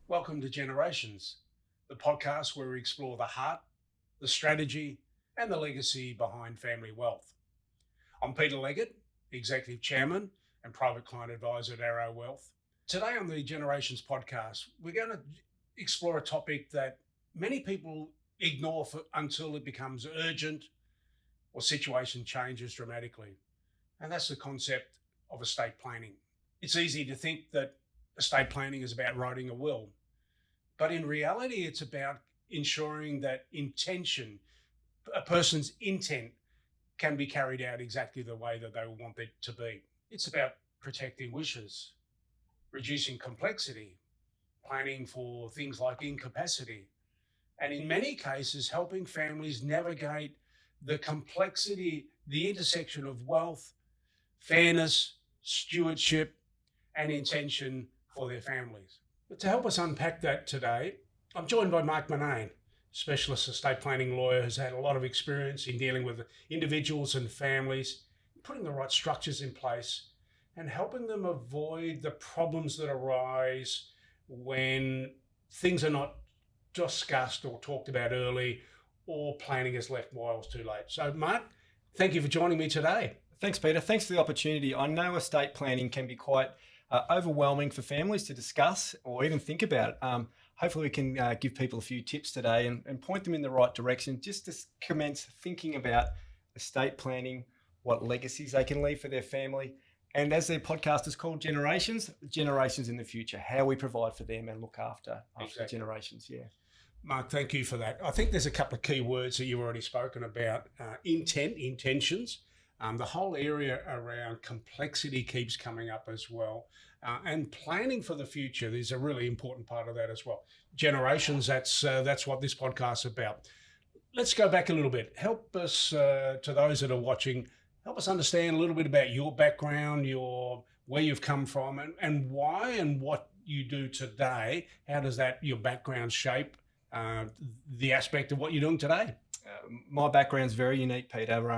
Welcome to Generations, the podcast where we explore the heart, the strategy, and the legacy behind family wealth. I'm Peter Leggett, Executive Chairman and Private Client Advisor at Arrow Wealth. Today on the Generations podcast, we're going to explore a topic that many people ignore until it becomes urgent or situation changes dramatically, and that's the concept of estate planning. It's easy to think that estate planning is about writing a will, but in reality, it's about ensuring that a person's intent, can be carried out exactly the way that they want it to be. It's about protecting wishes, reducing complexity, planning for things like incapacity, and in many cases, helping families navigate the complexity, the intersection of wealth, fairness, stewardship, and intention for their families. But to help us unpack that today, I'm joined by Mark Murnane, specialist estate planning lawyer who's had a lot of experience in dealing with individuals and families, putting the right structures in place and helping them avoid the problems that arise when things are not discussed or talked about early or planning is left while it's too late. So Mark, thank you for joining me today. Thanks, Peter. Thanks for the opportunity. I know estate planning can be quite overwhelming for families to discuss or even think about. Hopefully we can give people a few tips today and point them in the right direction just to commence thinking about estate planning, what legacies they can leave for their family. And as their podcast is called, generations in the future, how we provide for them and look after generations. Yeah. Mark, thank you for that. I think there's a couple of key words that you've already spoken about. Intentions. The whole area around complexity keeps coming up as well. And planning for the future is a really important part of that as well. Generations, that's what this podcast is about. Let's go back a little bit. Help us, to those that are watching, help us understand a little bit about your background, where you've come from, and why and what you do today. How does your background shape the aspect of what you're doing today? My background's very unique, Peter.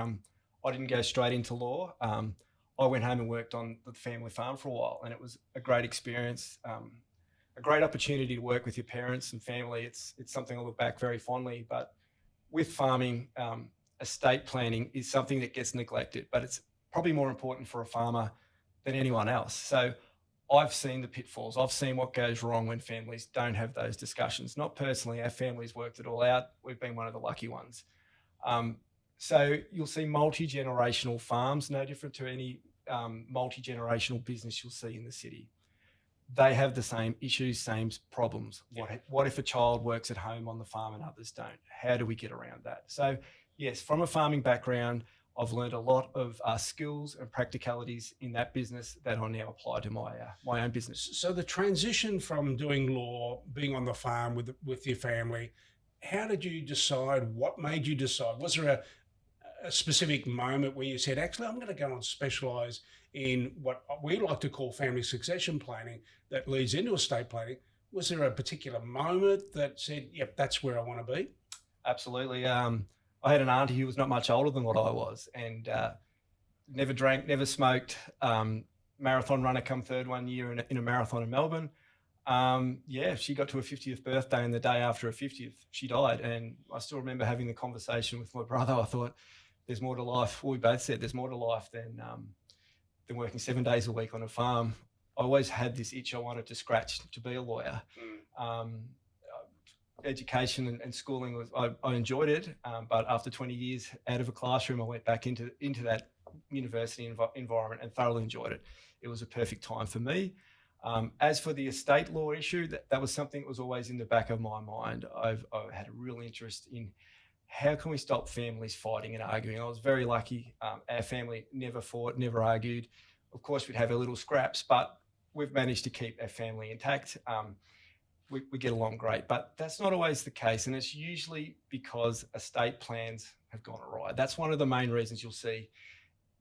I didn't go straight into law. I went home and worked on the family farm for a while, and it was a great experience, a great opportunity to work with your parents and family. It's something I look back very fondly. But with farming, estate planning is something that gets neglected, but it's probably more important for a farmer than anyone else. So I've seen the pitfalls. I've seen what goes wrong when families don't have those discussions. Not personally, our family's worked it all out. We've been one of the lucky ones. So you'll see multi-generational farms, no different to any multi-generational business you'll see in the city. They have the same issues, same problems. What if a child works at home on the farm and others don't? How do we get around that? So yes, from a farming background, I've learned a lot of skills and practicalities in that business that I now apply to my own business. So the transition from doing law, being on the farm with your family, how did you decide? What made you decide? Was there a specific moment where you said, actually, I'm going to go and specialise in what we like to call family succession planning that leads into estate planning? Was there a particular moment that said, yep, that's where I want to be? Absolutely. I had an auntie who was not much older than what I was, and never drank, never smoked, marathon runner come third one year in a marathon in Melbourne. She got to her 50th birthday, and the day after her 50th, she died. And I still remember having the conversation with my brother. I thought, there's more to life. Well, we both said there's more to life than working 7 days a week on a farm. I always had this itch I wanted to scratch to be a lawyer. Education and schooling I enjoyed it, but after 20 years out of a classroom, I went back into that university environment and thoroughly enjoyed it. It was a perfect time for me. As for the estate law issue, that was something that was always in the back of my mind. I've had a real interest in how can we stop families fighting and arguing. I was very lucky. Our family never fought, never argued. Of course, we'd have our little scraps, but we've managed to keep our family intact. We get along great, but that's not always the case. And it's usually because estate plans have gone awry. That's one of the main reasons you'll see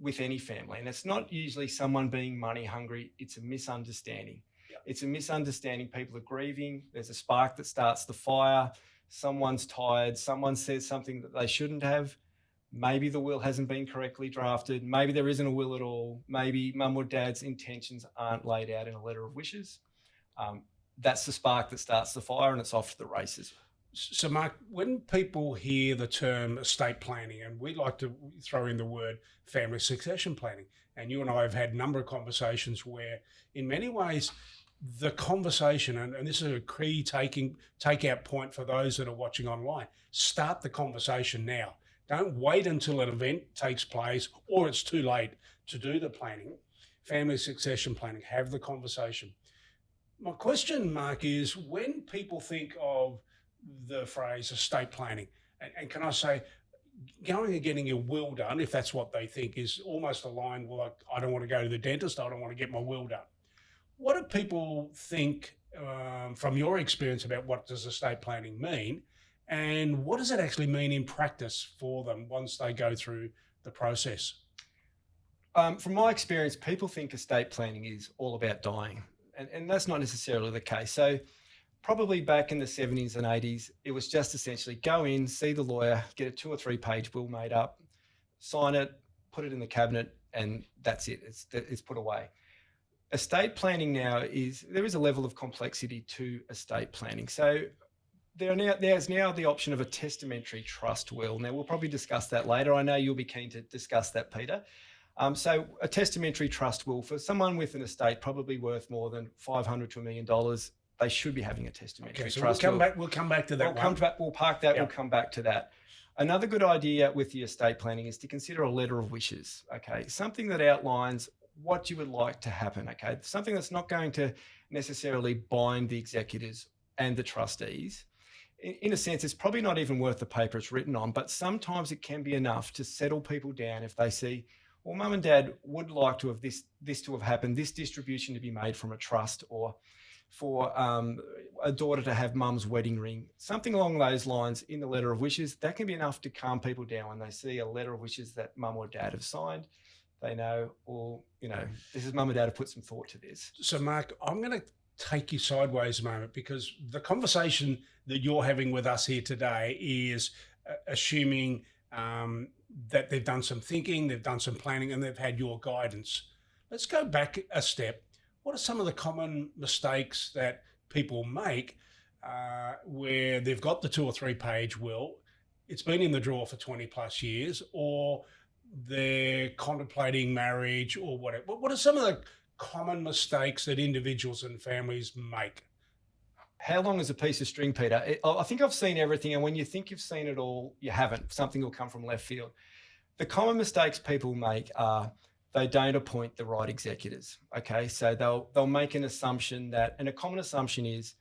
with any family. And it's not usually someone being money hungry. It's a misunderstanding. Yep. It's a misunderstanding. People are grieving. There's a spark that starts the fire. Someone's tired. Someone says something that they shouldn't have. Maybe the will hasn't been correctly drafted. Maybe there isn't a will at all. Maybe mum or dad's intentions aren't laid out in a letter of wishes. that's the spark that starts the fire, and it's off to the races. So, Mark, when people hear the term estate planning, and we like to throw in the word family succession planning, and you and I have had a number of conversations where, in many ways, the conversation, and this is a key takeout point for those that are watching online, start the conversation now. Don't wait until an event takes place or it's too late to do the planning. Family succession planning, have the conversation. My question, Mark, is when people think of the phrase estate planning, and can I say, going and getting your will done, if that's what they think, is almost aligned with, like, I don't want to go to the dentist, I don't want to get my will done. What do people think, from your experience, about what does estate planning mean, and what does it actually mean in practice for them once they go through the process? From my experience, people think estate planning is all about dying, and that's not necessarily the case. So probably back in the 70s and 80s, it was just essentially go in, see the lawyer, get a 2 or 3 page will made up, sign it, put it in the cabinet, and that's it. It's put away. Estate planning now there is a level of complexity to estate planning. So there's now the option of a testamentary trust will. Now, we'll probably discuss that later. I know you'll be keen to discuss that, Peter. So a testamentary trust will, for someone with an estate probably worth more than $500 to $1 million, they should be having a testamentary trust will. We'll come back to that. We'll park that. Yep. We'll come back to that. Another good idea with the estate planning is to consider a letter of wishes. Okay, something that outlines what you would like to happen. Okay, something that's not going to necessarily bind the executors and the trustees. In a sense, it's probably not even worth the paper it's written on, but sometimes it can be enough to settle people down if they see, well, mum and dad would like to have this to have happened, this distribution to be made from a trust, or for a daughter to have mum's wedding ring, something along those lines in the letter of wishes. That can be enough to calm people down when they see a letter of wishes that mum or dad have signed. They know, or, this is mum and dad have put some thought to this. So, Mark, I'm going to take you sideways a moment, because the conversation that you're having with us here today is assuming that they've done some thinking, they've done some planning, and they've had your guidance. Let's go back a step. What are some of the common mistakes that people make where they've got the 2 or 3 page will, it's been in the drawer for 20 plus years, or they're contemplating marriage or whatever? What are some of the common mistakes that individuals and families make? How long is a piece of string, Peter? I think I've seen everything, and when you think you've seen it all, you haven't. Something will come from left field. The common mistakes people make are they don't appoint the right executors. Okay, so they'll make an assumption that, and a common assumption is,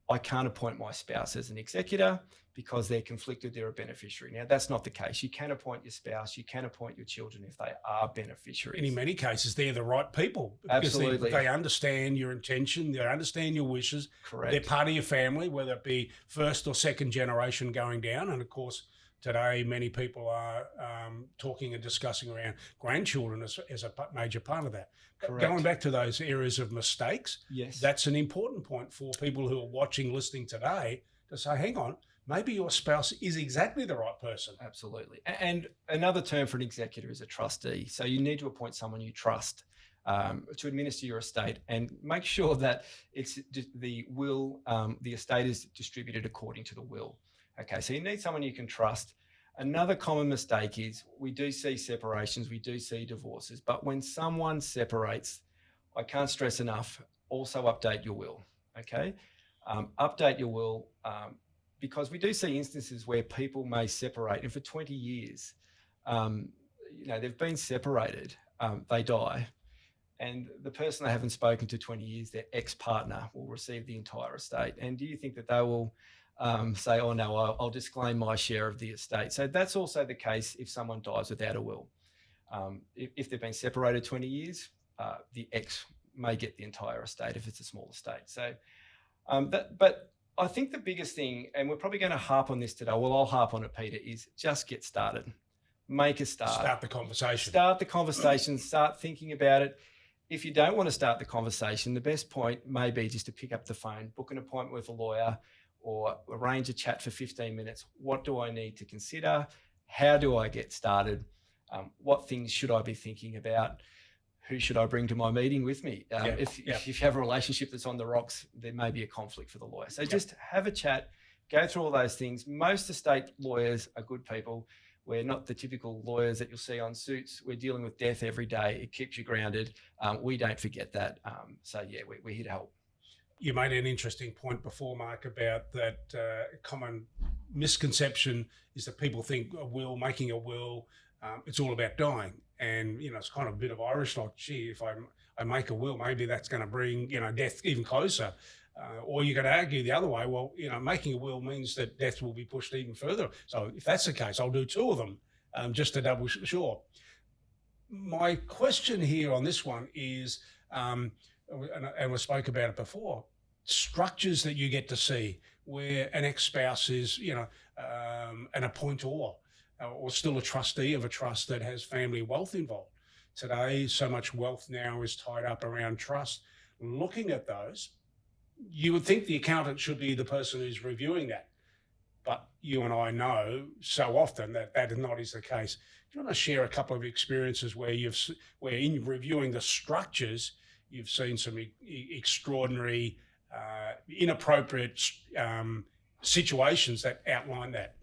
I can't appoint my spouse as an executor because they're conflicted, they're a beneficiary. Now, that's not the case. You can appoint your spouse, you can appoint your children if they are beneficiaries. And in many cases, they're the right people. Absolutely. They understand your intention, they understand your wishes. Correct. They're part of your family, whether it be first or second generation going down. And of course, today, many people are talking and discussing around grandchildren as a major part of that. Correct. Going back to those areas of mistakes, yes, that's an important point for people who are watching, listening today, to say, hang on, maybe your spouse is exactly the right person. Absolutely. And another term for an executor is a trustee. So you need to appoint someone you trust to administer your estate, and make sure that it's the will, the estate is distributed according to the will. Okay, so you need someone you can trust. Another common mistake is we do see separations, we do see divorces, but when someone separates, I can't stress enough, also update your will, okay? Update your will, because we do see instances where people may separate, and for 20 years, they've been separated, they die, and the person they haven't spoken to 20 years, their ex-partner, will receive the entire estate. And do you think that they will say, oh no, I'll disclaim my share of the estate? So that's also the case if someone dies without a will. If they've been separated 20 years, the ex may get the entire estate if it's a small estate. So, but I think the biggest thing, and we're probably going to harp on this today, well, I'll harp on it, Peter, is just get started. Make a start. Start the conversation. Start the conversation. Start thinking about it. If you don't want to start the conversation, the best point may be just to pick up the phone, book an appointment with a lawyer, or arrange a chat for 15 minutes. What do I need to consider? How do I get started? What things should I be thinking about? who should I bring to my meeting with me? If you have a relationship that's on the rocks, there may be a conflict for the lawyer. So just have a chat, go through all those things. Most estate lawyers are good people. We're not the typical lawyers that you'll see on Suits. We're dealing with death every day. It keeps you grounded. We don't forget that. We're here to help. You made an interesting point before, Mark, about that common misconception is that people think making a will, it's all about dying. And, it's kind of a bit of Irish, like, gee, if I make a will, maybe that's going to bring, death even closer. Or you could argue the other way, well, making a will means that death will be pushed even further. So if that's the case, I'll do 2 of them just to double sure. My question here on this one is, and we spoke about it before, structures that you get to see where an ex-spouse is, an appointer or still a trustee of a trust that has family wealth involved. Today, so much wealth now is tied up around trust. Looking at those, you would think the accountant should be the person who's reviewing that. But you and I know so often that is not the case. Do you want to share a couple of experiences where in reviewing the structures, you've seen some extraordinary, inappropriate situations that outline that?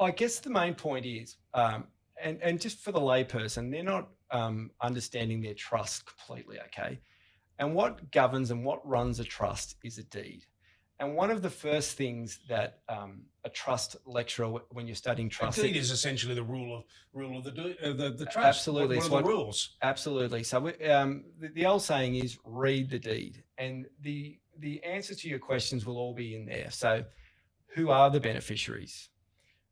I guess the main point is, and just for the layperson, they're not understanding their trust completely, okay? And what governs and what runs a trust is a deed. And one of the first things that a trust lecturer, when you're studying trust, a deed is essentially the rule of the trust. Absolutely, what are the rules? Absolutely. So the old saying is read the deed, and the answer to your questions will all be in there. So, who are the beneficiaries?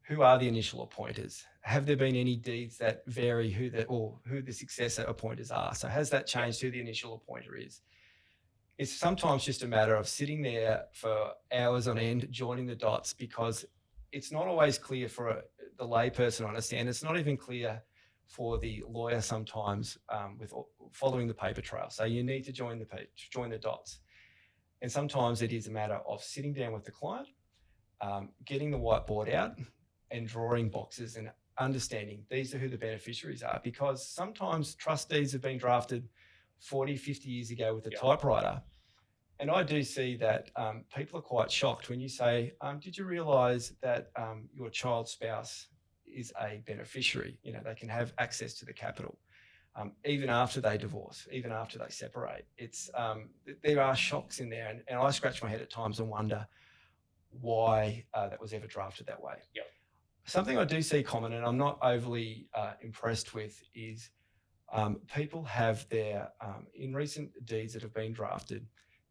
Who are the initial appointers? Have there been any deeds that vary who the successor appointers are? So has that changed who the initial appointer is? It's sometimes just a matter of sitting there for hours on end, joining the dots, because it's not always clear for the layperson to understand. It's not even clear for the lawyer sometimes with following the paper trail. So you need to join the dots. And sometimes it is a matter of sitting down with the client, getting the whiteboard out and drawing boxes and understanding these are who the beneficiaries are, because sometimes trustees have been drafted 40, 50 years ago with a typewriter. And I do see that people are quite shocked when you say, did you realise that your child's spouse is a beneficiary? They can have access to the capital even after they divorce, even after they separate. There are shocks in there. And I scratch my head at times and wonder why that was ever drafted that way. Yep. Something I do see common, and I'm not overly impressed with, is people have their, in recent deeds that have been drafted,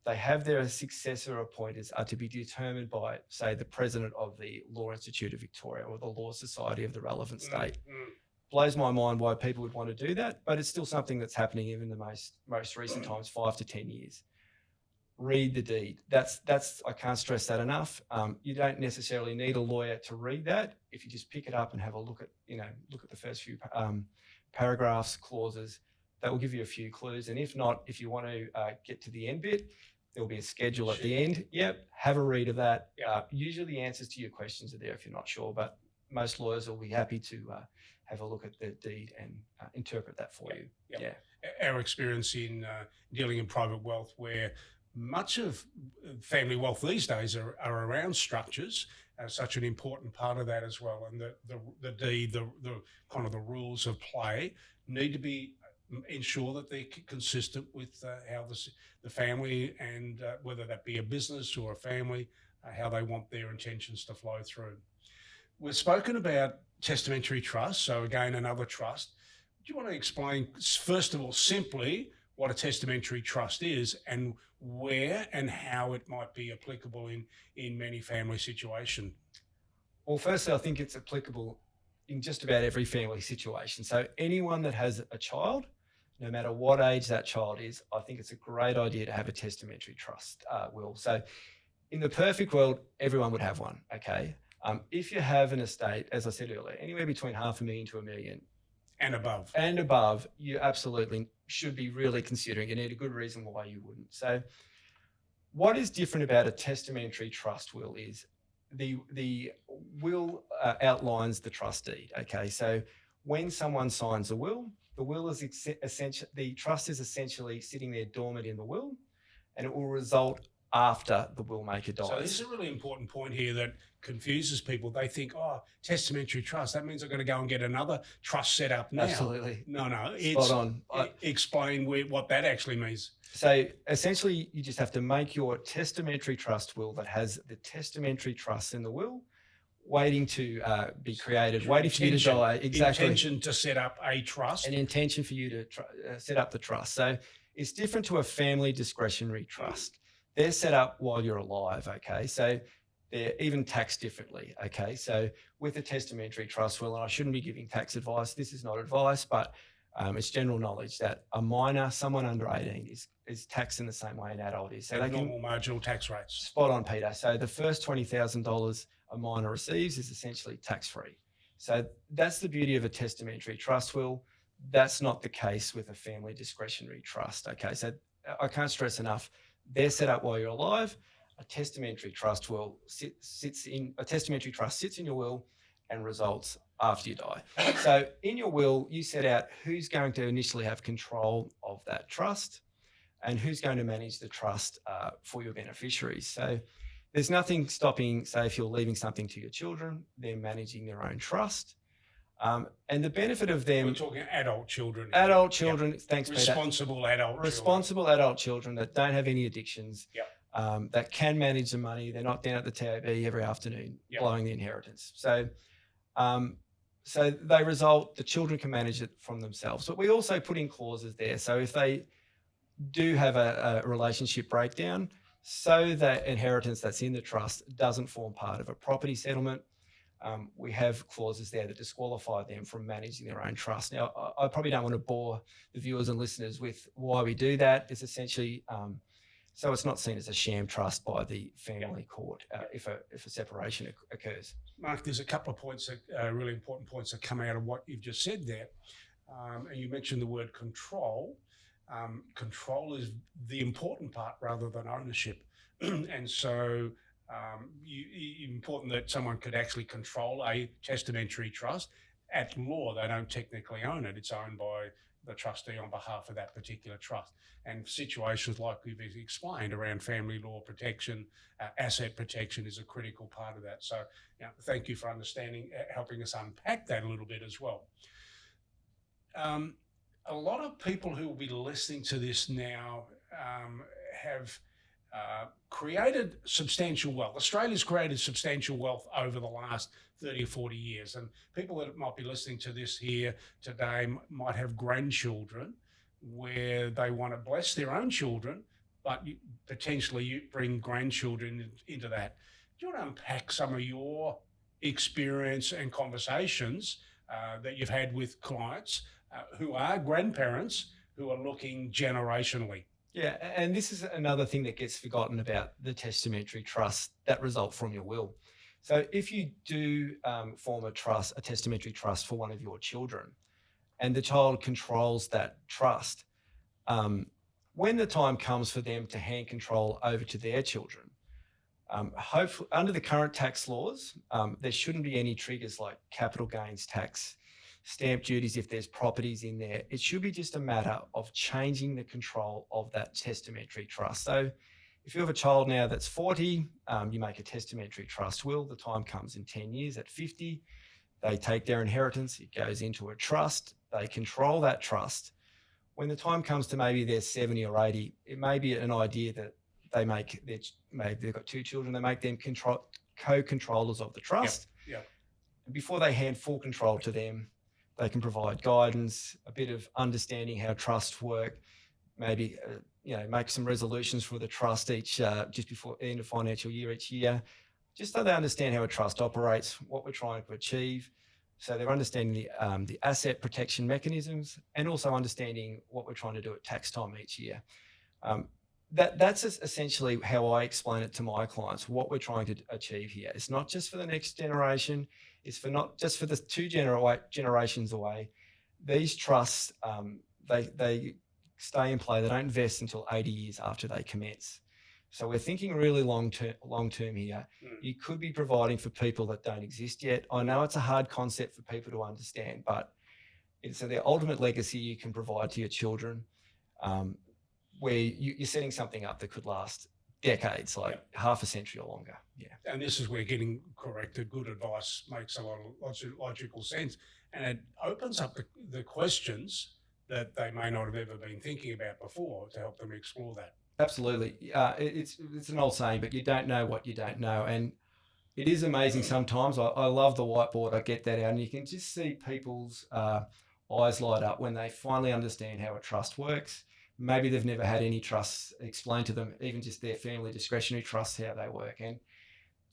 they have their successor appointers are to be determined by, say, the president of the Law Institute of Victoria or the Law Society of the relevant state. Blows my mind why people would want to do that, but it's still something that's happening even in the most recent times, 5 to 10 years. Read the deed. That's I can't stress that enough. You don't necessarily need a lawyer to read that. If you just pick it up and have a look at the first few paragraphs, clauses, that will give you a few clues. And if not, if you want to get to the end bit, there'll be a schedule at the end. Yep, have a read of that. Usually the answers to your questions are there if you're not sure, but most lawyers will be happy to have a look at the deed and interpret that for you. Yeah. Our experience in dealing in private wealth, where much of family wealth these days are around structures, such an important part of that as well. And the deed, the kind of the rules of play need to be ensure that they're consistent with how the family and whether that be a business or a family, how they want their intentions to flow through. We've spoken about testamentary trust, so again, another trust. Do you want to explain, first of all, simply what a testamentary trust is and where and how it might be applicable in many family situations? Well, firstly, I think it's applicable in just about every family situation. So anyone that has a child, no matter what age that child is, I think it's a great idea to have a testamentary trust will. So in the perfect world, everyone would have one, okay? If you have an estate, as I said earlier, anywhere between $500,000 to $1 million, and above, you absolutely should be really considering. You need a good reason why you wouldn't. So what is different about a testamentary trust will is the will outlines the trust deed. Okay, so when someone signs a will, the will is essentially, the trust is essentially sitting there dormant in the will, and it will result after the will maker dies. So this is a really important point here that confuses people. They think, oh, testamentary trust, that means I've got to go and get another trust set up now. Absolutely. No, Spot on. Explain what that actually means. So essentially, you just have to make your testamentary trust will that has the testamentary trust in the will waiting to be created, waiting for you to die. Exactly. Intention to set up a trust. An intention for you to set up the trust. So it's different to a family discretionary trust. They're set up while you're alive, okay? So they're even taxed differently, okay? So with a testamentary trust will, and I shouldn't be giving tax advice, this is not advice, but it's general knowledge that a minor, someone under 18 is taxed in the same way an adult is. So they normal marginal tax rates. Spot on, Peter. So the first $20,000 a minor receives is essentially tax-free. So that's the beauty of a testamentary trust will. That's not the case with a family discretionary trust, okay? So I can't stress enough, they're set up while you're alive. A testamentary trust will sits in your will and results after you die. So in your will, you set out who's going to initially have control of that trust and who's going to manage the trust for your beneficiaries. So there's nothing stopping, say, if you're leaving something to your children, they're managing their own trust. And the benefit of them... We're talking adult children. Adult children, yep. Thanks, Peter. Responsible adult children that don't have any addictions, yep. That can manage the money. They're not down at the TAB every afternoon, yep. blowing the inheritance. So the children can manage it from themselves. But we also put in clauses there. So if they do have a relationship breakdown, so that inheritance that's in the trust doesn't form part of a property settlement, we have clauses there that disqualify them from managing their own trust. Now, I probably don't want to bore the viewers and listeners with why we do that. It's essentially so it's not seen as a sham trust by the family court if a separation occurs. Mark, there's a couple of points, really important points that come out of what you've just said there. And you mentioned the word control. Control is the important part rather than ownership. And so important that someone could actually control a testamentary trust. At law, they don't technically own it. It's owned by the trustee on behalf of that particular trust. And situations like we've explained around family law protection, asset protection is a critical part of that. So thank you for understanding, helping us unpack that a little bit as well. A lot of people who will be listening to this now have created substantial wealth. Australia's created substantial wealth over the last 30 or 40 years. And people that might be listening to this here today might have grandchildren where they want to bless their own children, but potentially you bring grandchildren into that. Do you want to unpack some of your experience and conversations that you've had with clients who are grandparents who are looking generationally? Yeah, and this is another thing that gets forgotten about the testamentary trust that result from your will. So if you do form a testamentary trust for one of your children, and the child controls that trust, when the time comes for them to hand control over to their children, hopefully under the current tax laws, there shouldn't be any triggers like capital gains tax, stamp duties if there's properties in there. It should be just a matter of changing the control of that testamentary trust. So if you have a child now that's 40, you make a testamentary trust will, the time comes in 10 years. At 50, they take their inheritance, it goes into a trust, they control that trust. When the time comes to maybe they're 70 or 80, it may be an idea that they make, maybe they've got two children, they make them co-controllers of the trust. Yep. Before they hand full control to them, they can provide guidance, a bit of understanding how trusts work, maybe make some resolutions for the trust just before the end of financial year each year, just so they understand how a trust operates, what we're trying to achieve. So they're understanding the asset protection mechanisms and also understanding what we're trying to do at tax time each year. That's essentially how I explain it to my clients, what we're trying to achieve here. It's not just for the next generation, it's for not just for the two generations away. These trusts, they stay in play. They don't vest until 80 years after they commence. So we're thinking really long term here. You could be providing for people that don't exist yet. I know it's a hard concept for people to understand, but So the ultimate legacy you can provide to your children, where you're setting something up that could last decades, like half a century or longer. Yeah. And this is where getting corrected good advice makes a lot of logical sense. And it opens up the questions that they may not have ever been thinking about before to help them explore that. Absolutely. It's an old saying, but you don't know what you don't know. And it is amazing sometimes. I love the whiteboard. I get that out, and you can just see people's eyes light up when they finally understand how a trust works. Maybe they've never had any trusts explained to them, even just their family discretionary trusts, how they work. And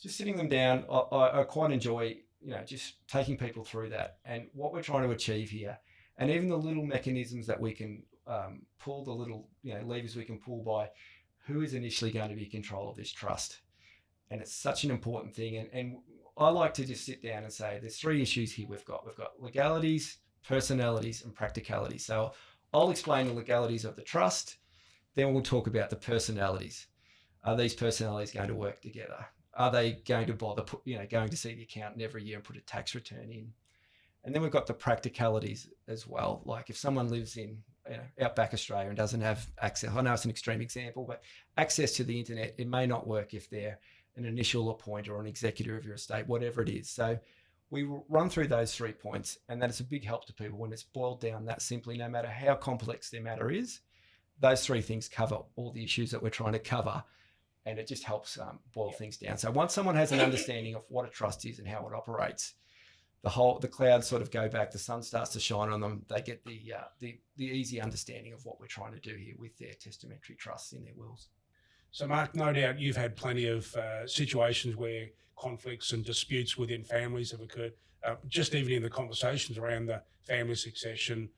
just sitting them down, I quite enjoy, just taking people through that and what we're trying to achieve here. And even the little mechanisms that we can pull, the little levers we can pull by who is initially going to be in control of this trust. And it's such an important thing. And I like to just sit down and say, there's 3 issues here we've got. We've got legalities, personalities, and practicalities. So I'll explain the legalities of the trust. Then we'll talk about the personalities. Are these personalities going to work together? Are they going to bother, going to see the accountant every year and put a tax return in? And then we've got the practicalities as well. Like if someone lives in outback Australia and doesn't have access, I know it's an extreme example, but access to the internet, it may not work if they're an initial appointer or an executor of your estate, whatever it is. So we run through those 3 points, and that is a big help to people when it's boiled down that simply. No matter how complex their matter is, those 3 things cover all the issues that we're trying to cover, and it just helps boil things down. So once someone has an understanding of what a trust is and how it operates, the clouds sort of go back, the sun starts to shine on them. They get the easy understanding of what we're trying to do here with their testamentary trusts in their wills. So, Mark, no doubt you've had plenty of situations where conflicts and disputes within families have occurred, just even in the conversations around the family succession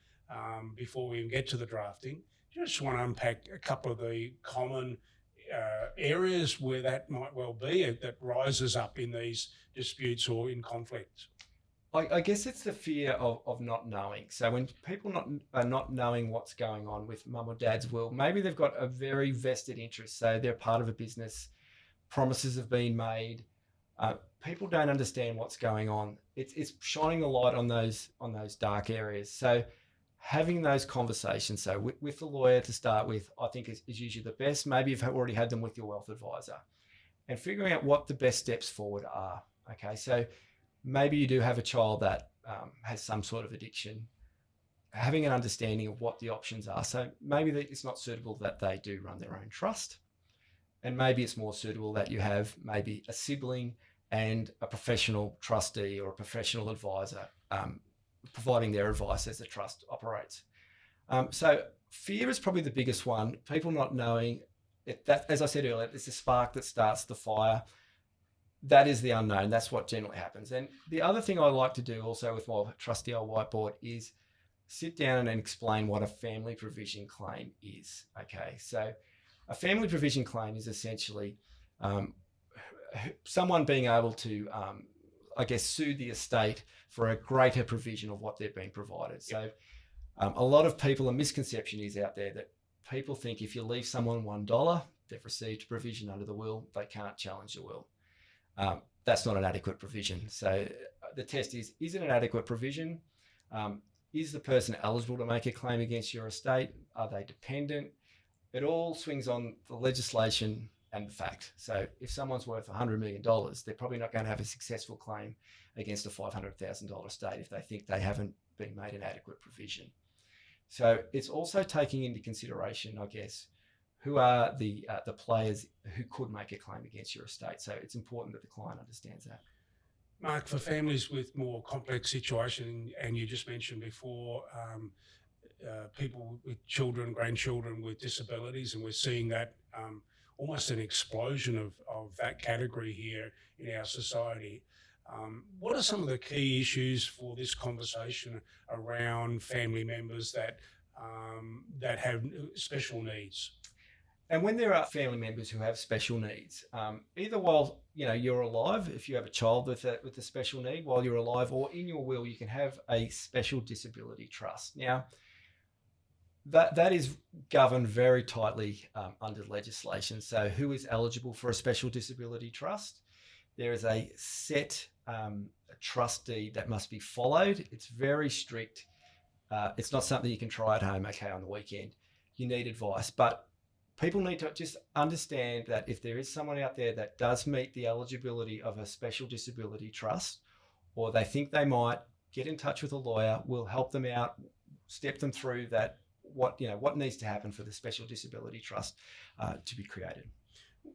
before we even get to the drafting. Do you just want to unpack a couple of the common areas where that might well be, that rises up in these disputes or in conflicts? I guess it's the fear of not knowing. So when people are not knowing what's going on with mum or dad's will, maybe they've got a very vested interest. So they're part of a business, promises have been made. People don't understand what's going on. It's shining a light on those dark areas. So having those conversations, so with the lawyer to start with, I think is usually the best. Maybe you've already had them with your wealth advisor, and figuring out what the best steps forward are. Okay, so maybe you do have a child that has some sort of addiction, having an understanding of what the options are. So maybe it's not suitable that they do run their own trust. And maybe it's more suitable that you have maybe a sibling and a professional trustee or a professional advisor providing their advice as the trust operates. So fear is probably the biggest one. People not knowing, that, as I said earlier, it's a spark that starts the fire. That is the unknown. That's what generally happens. And the other thing I like to do also with my trusty old whiteboard is sit down and explain what a family provision claim is. Okay, so a family provision claim is essentially someone being able to, sue the estate for a greater provision of what they're being provided. So a lot of people, a misconception is out there that people think if you leave someone $1, they've received provision under the will, they can't challenge the will. That's not an adequate provision. So the test is it an adequate provision? Is the person eligible to make a claim against your estate? Are they dependent? It all swings on the legislation and the fact. So if someone's worth $100 million, they're probably not going to have a successful claim against a $500,000 estate if they think they haven't been made an adequate provision. So it's also taking into consideration, I guess, who are the players who could make a claim against your estate. So it's important that the client understands that. Mark, for families with more complex situations, and you just mentioned before, people with children, grandchildren with disabilities, and we're seeing that almost an explosion of that category here in our society. What are some of the key issues for this conversation around family members that have special needs? And when there are family members who have special needs, either while you're alive, if you have a child with a special need while you're alive, or in your will, you can have a special disability trust. Now, that is governed very tightly under legislation. So who is eligible for a special disability trust? There is a set trust deed that must be followed. It's very strict. It's not something you can try at home, okay, on the weekend. You need advice. But people need to just understand that if there is someone out there that does meet the eligibility of a special disability trust, or they think they might, get in touch with a lawyer. We'll help them out, step them through that, what needs to happen for the special disability trust to be created.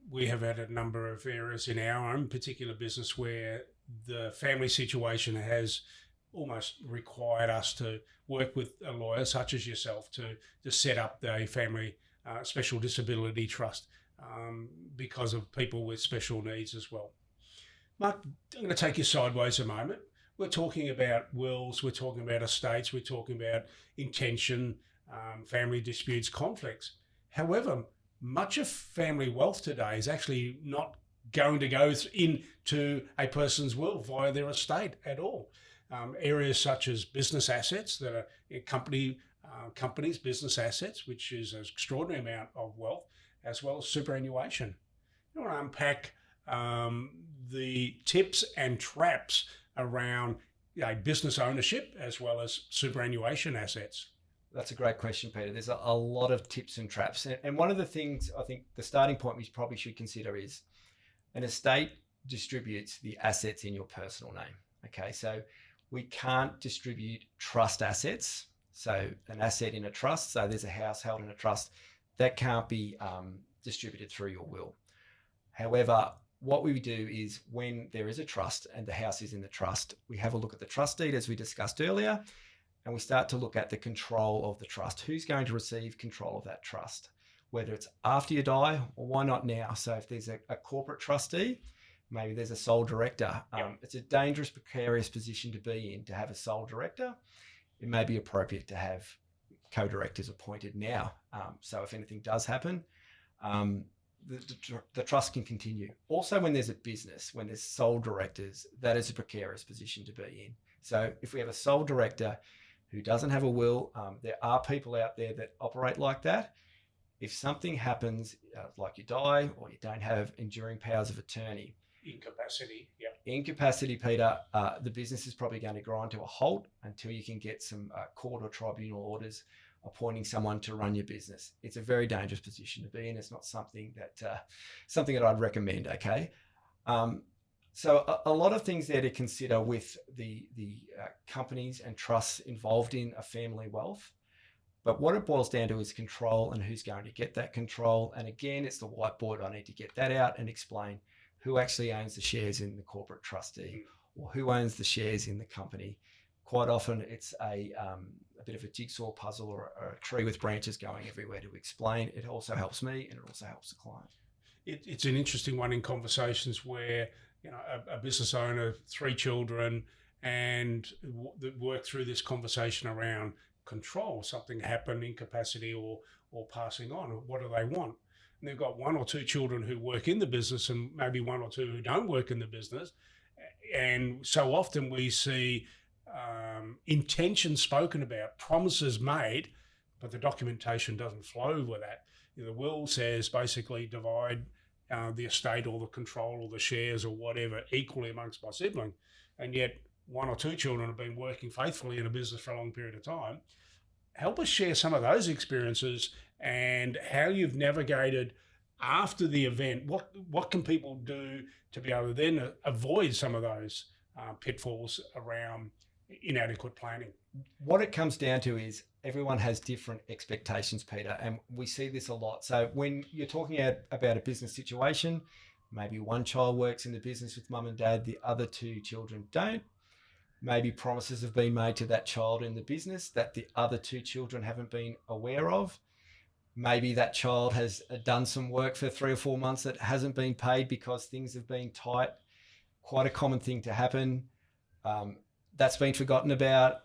We have had a number of areas in our own particular business where the family situation has almost required us to work with a lawyer such as yourself to set up a family special disability trust because of people with special needs as well. Mark, I'm going to take you sideways a moment. We're talking about wills, we're talking about estates, we're talking about intention, family disputes, conflicts. However, much of family wealth today is actually not going to go into a person's will via their estate at all. Areas such as business assets that are companies' business assets, which is an extraordinary amount of wealth, as well as superannuation. You want to unpack the tips and traps around business ownership as well as superannuation assets? That's a great question, Peter. There's a lot of tips and traps. And one of the things I think the starting point we probably should consider is an estate distributes the assets in your personal name. Okay, so we can't distribute trust assets. So an asset in a trust, so there's a house held in a trust, that can't be distributed through your will. However, what we do is when there is a trust and the house is in the trust, we have a look at the trust deed as we discussed earlier, and we start to look at the control of the trust. Who's going to receive control of that trust? Whether it's after you die or why not now? So if there's a corporate trustee, maybe there's a sole director. It's a dangerous, precarious position to be in to have a sole director. It may be appropriate to have co-directors appointed now. So if anything does happen, the trust can continue. Also, when there's a business, when there's sole directors, that is a precarious position to be in. So if we have a sole director who doesn't have a will, there are people out there that operate like that. If something happens, like you die or you don't have enduring powers of attorney, incapacity, Peter, the business is probably going to grind to a halt until you can get some court or tribunal orders appointing someone to run your business. It's a very dangerous position to be in. It's not something that I'd recommend. Okay, so a lot of things there to consider with the companies and trusts involved in a family wealth. But what it boils down to is control and who's going to get that control. And again, it's the whiteboard. I need to get that out and explain who actually owns the shares in the corporate trustee or who owns the shares in the company. Quite often it's a bit of a jigsaw puzzle or a tree with branches going everywhere to explain. It also helps me and it also helps the client. It's an interesting one in conversations where a business owner, 3 children, and work through this conversation around control. Something happened, incapacity or passing on. What do they want? And they've got 1 or 2 children who work in the business and maybe 1 or 2 who don't work in the business. And so often we see intention spoken about, promises made, but the documentation doesn't flow with that. The will says basically divide the estate or the control or the shares or whatever equally amongst my sibling. And yet 1 or 2 children have been working faithfully in a business for a long period of time. Help us share some of those experiences and how you've navigated after the event. What can people do to be able to then avoid some of those pitfalls around inadequate planning? What it comes down to is everyone has different expectations, Peter, and we see this a lot. So when you're talking about a business situation, maybe 1 child works in the business with mum and dad, the other 2 children don't. Maybe promises have been made to that child in the business that the other 2 children haven't been aware of. Maybe that child has done some work for 3 or 4 months that hasn't been paid because things have been tight. Quite a common thing to happen. That's been forgotten about.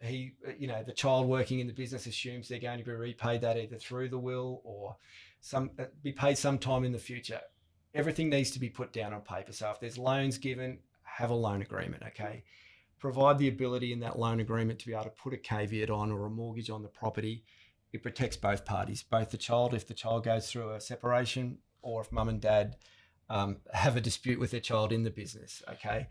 The child working in the business assumes they're going to be repaid that either through the will or be paid sometime in the future. Everything needs to be put down on paper. So if there's loans given, have a loan agreement, okay? Provide the ability in that loan agreement to be able to put a caveat on or a mortgage on the property. It protects both parties, both the child if the child goes through a separation or if mum and dad have a dispute with their child in the business, okay?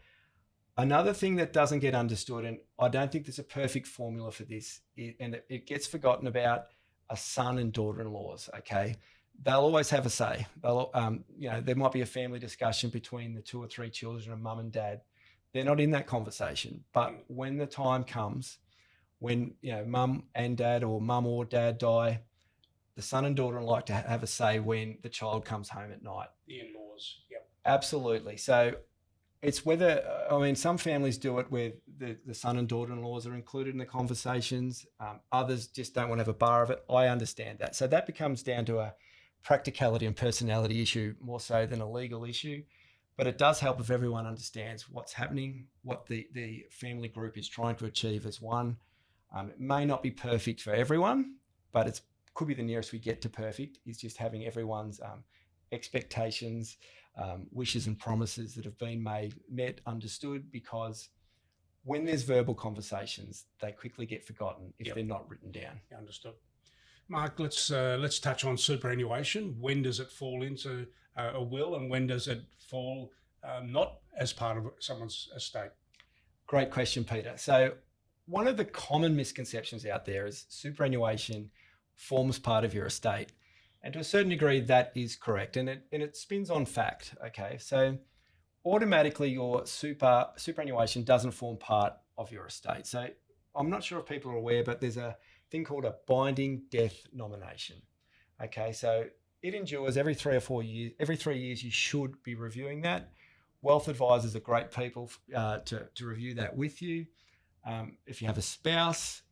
Another thing that doesn't get understood, and I don't think there's a perfect formula for this, and it gets forgotten about, are son and daughter-in-laws. Okay, they'll always have a say. They'll, there might be a family discussion between the 2 or 3 children and mum and dad. They're not in that conversation. But when the time comes, when mum and dad, or mum or dad die, the son and daughter like to have a say when the child comes home at night. The in-laws, yep. Absolutely. So it's whether, some families do it where the son and daughter-in-laws are included in the conversations. Others just don't want to have a bar of it. I understand that. So that becomes down to a practicality and personality issue more so than a legal issue. But it does help if everyone understands what's happening, what the family group is trying to achieve as one. It may not be perfect for everyone, but it could be the nearest we get to perfect, is just having everyone's expectations, wishes and promises that have been made met, understood, because when there's verbal conversations, they quickly get forgotten if they're not written down. Understood. Mark, let's touch on superannuation. When does it fall into a will, and when does it fall not as part of someone's estate? Great question, Peter. So one of the common misconceptions out there is superannuation forms part of your estate. And to a certain degree, that is correct. And it spins on fact. Okay. So automatically your superannuation doesn't form part of your estate. So I'm not sure if people are aware, but there's a thing called a binding death nomination. Okay. So it endures every 3 or 4 years. Every 3 years, you should be reviewing that. Wealth advisors are great people to review that with you. If you have a spouse,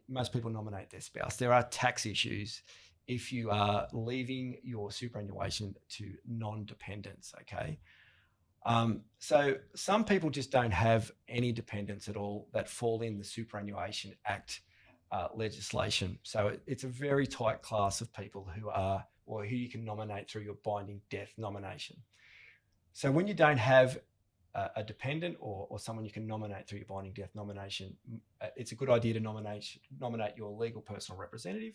most people nominate their spouse. There are tax issues if you are leaving your superannuation to non-dependents, okay? So some people just don't have any dependents at all that fall in the Superannuation Act legislation. So it's a very tight class of people who you can nominate through your binding death nomination. So when you don't have a dependent or someone you can nominate through your binding death nomination, it's a good idea to nominate your legal personal representative,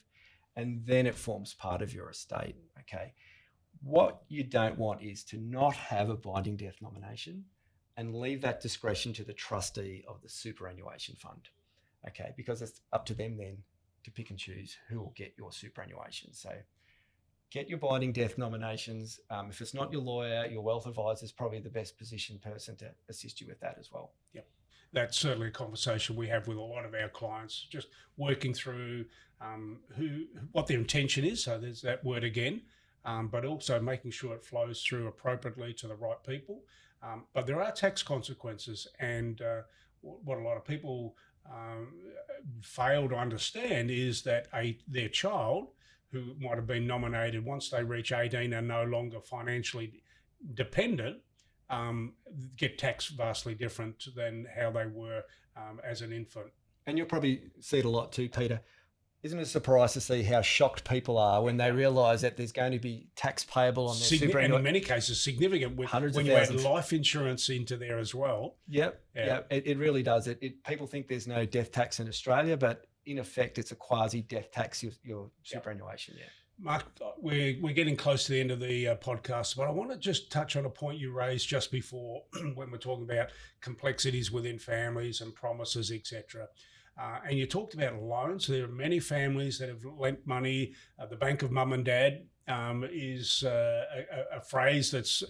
and then it forms part of your estate, okay? What you don't want is to not have a binding death nomination and leave that discretion to the trustee of the superannuation fund, okay? Because it's up to them then to pick and choose who will get your superannuation. So get your binding death nominations. If it's not your lawyer, your wealth advisor is probably the best positioned person to assist you with that as well. Yep. That's certainly a conversation we have with a lot of our clients, just working through what their intention is. So there's that word again, but also making sure it flows through appropriately to the right people. But there are tax consequences, and what a lot of people fail to understand is that their child, who might have been nominated once they reach 18 and no longer financially dependent, get taxed vastly different than how they were as an infant. And you'll probably see it a lot too, Peter. Isn't it a surprise to see how shocked people are when they realise that there's going to be tax payable on their superannuation? And in many cases, significant when you add life insurance into there as well. Yep. It really does. People think there's no death tax in Australia, but in effect, it's a quasi-death tax, your superannuation, Mark, we're getting close to the end of the podcast, but I want to just touch on a point you raised just before when we're talking about complexities within families and promises, etc. And you talked about loans. There are many families that have lent money. The bank of mum and dad is a phrase that's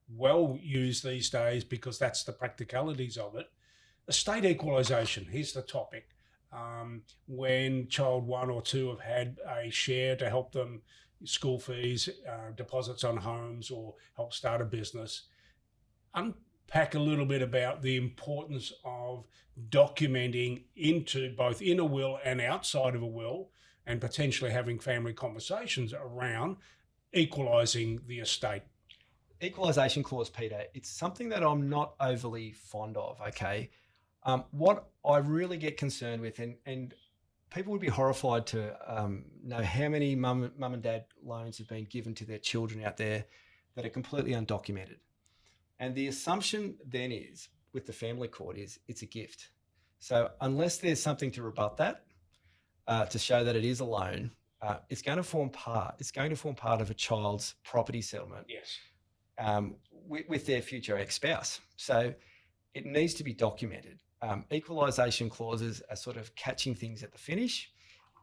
well used these days because that's the practicalities of it. Estate equalisation, here's the topic. When child 1 or 2 have had a share to help them, school fees, deposits on homes, or help start a business, unpack a little bit about the importance of documenting into both in a will and outside of a will, and potentially having family conversations around equalising the estate. Equalisation clause, Peter, it's something that I'm not overly fond of, okay? What I really get concerned with, and people would be horrified to know how many mum and dad loans have been given to their children out there that are completely undocumented. And the assumption then is, with the family court, is it's a gift. So unless there's something to rebut that, to show that it is a loan, it's going to form part of a child's property settlement. Yes. With their future ex-spouse. So it needs to be documented. Equalisation clauses are sort of catching things at the finish.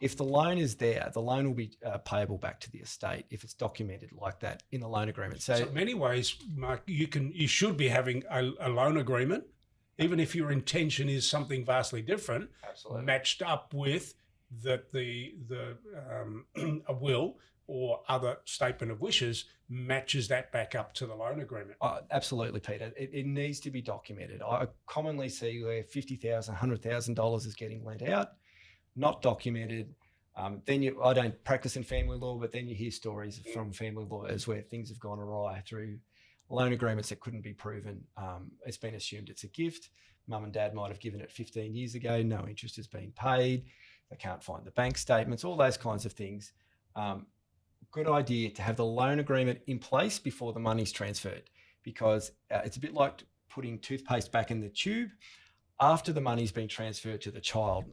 If the loan is there, the loan will be payable back to the estate if it's documented like that in the loan agreement. So in many ways, Mark, you should be having a loan agreement, even if your intention is something vastly different, Absolutely. matched up with a will or other statement of wishes matches that back up to the loan agreement. Absolutely, Peter. It needs to be documented. I commonly see where $50,000, $100,000 is getting lent out, not documented. I don't practice in family law, but then you hear stories from family lawyers where things have gone awry through loan agreements that couldn't be proven. It's been assumed it's a gift. Mum and dad might have given it 15 years ago. No interest has been paid. They can't find the bank statements, all those kinds of things. Good idea to have the loan agreement in place before the money's transferred, because it's a bit like putting toothpaste back in the tube. After the money's been transferred to the child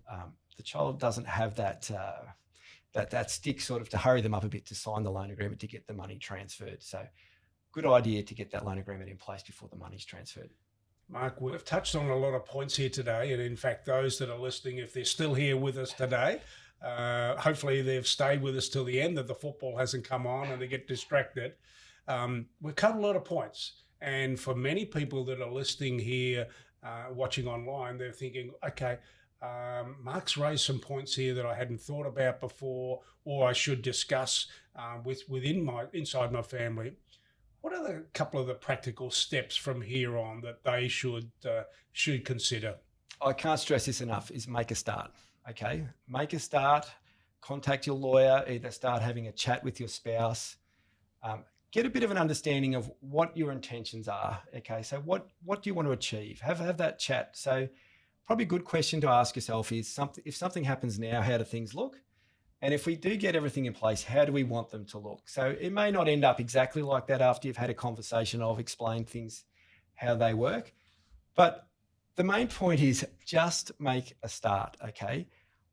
doesn't have that stick sort of to hurry them up a bit to sign the loan agreement to get the money transferred. So good idea to get that loan agreement in place before the money's transferred. Mark, we've touched on a lot of points here today, and in fact, those that are listening, if they're still here with us today, hopefully they've stayed with us till the end, that the football hasn't come on and they get distracted. We've covered a lot of points, and for many people that are listening here, watching online, they're thinking, okay, Mark's raised some points here that I hadn't thought about before, or I should discuss inside my family. What are the couple of the practical steps from here on that they should consider? I can't stress this enough, is make a start, okay? Make a start, contact your lawyer, either start having a chat with your spouse, get a bit of an understanding of what your intentions are, okay? So what do you want to achieve? Have that chat. So probably a good question to ask yourself is, if something happens now, how do things look? And if we do get everything in place, how do we want them to look? So it may not end up exactly like that after you've had a conversation of explained things, how they work. But the main point is just make a start, okay?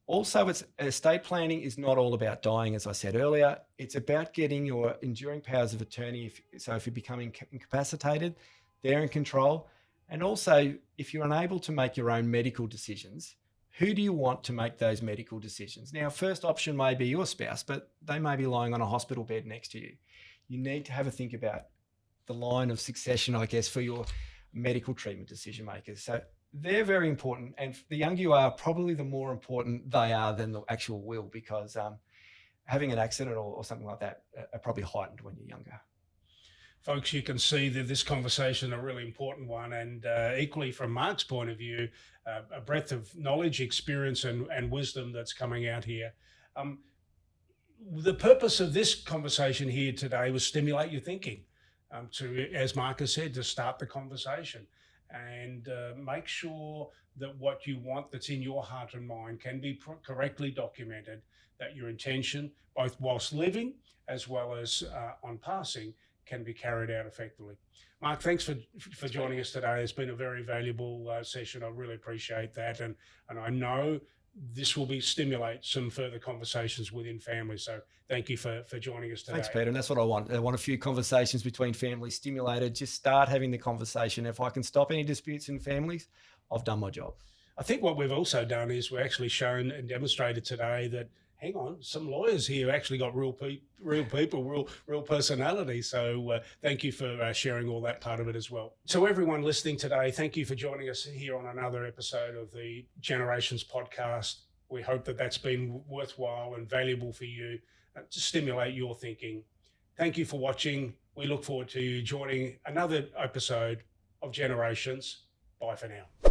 Also, estate planning is not all about dying, as I said earlier. It's about getting your enduring powers of attorney. If you're becoming incapacitated, they're in control. And also, if you're unable to make your own medical decisions, who do you want to make those medical decisions? Now, first option may be your spouse, but they may be lying on a hospital bed next to you. You need to have a think about the line of succession, I guess, for your medical treatment decision makers. So they're very important. And the younger you are, probably the more important they are than the actual will, because having an accident or something like that are probably heightened when you're younger. Folks, you can see that this conversation is a really important one, and equally from Mark's point of view, a breadth of knowledge, experience and wisdom that's coming out here. The purpose of this conversation here today was stimulate your thinking, to, as Mark has said, to start the conversation and make sure that what you want that's in your heart and mind can be correctly documented, that your intention, both whilst living as well as on passing, can be carried out effectively. Mark, thanks for joining us today. It's been a very valuable session. I really appreciate that. And I know this will stimulate some further conversations within families. So thank you for joining us today. Thanks, Peter. And that's what I want. I want a few conversations between families stimulated. Just start having the conversation. If I can stop any disputes in families, I've done my job. I think what we've also done is we're actually shown and demonstrated today that, hang on, some lawyers here actually got real people, real personality. So thank you for sharing all that part of it as well. So everyone listening today, thank you for joining us here on another episode of the Generations podcast. We hope that that's been worthwhile and valuable for you to stimulate your thinking. Thank you for watching. We look forward to you joining another episode of Generations. Bye for now.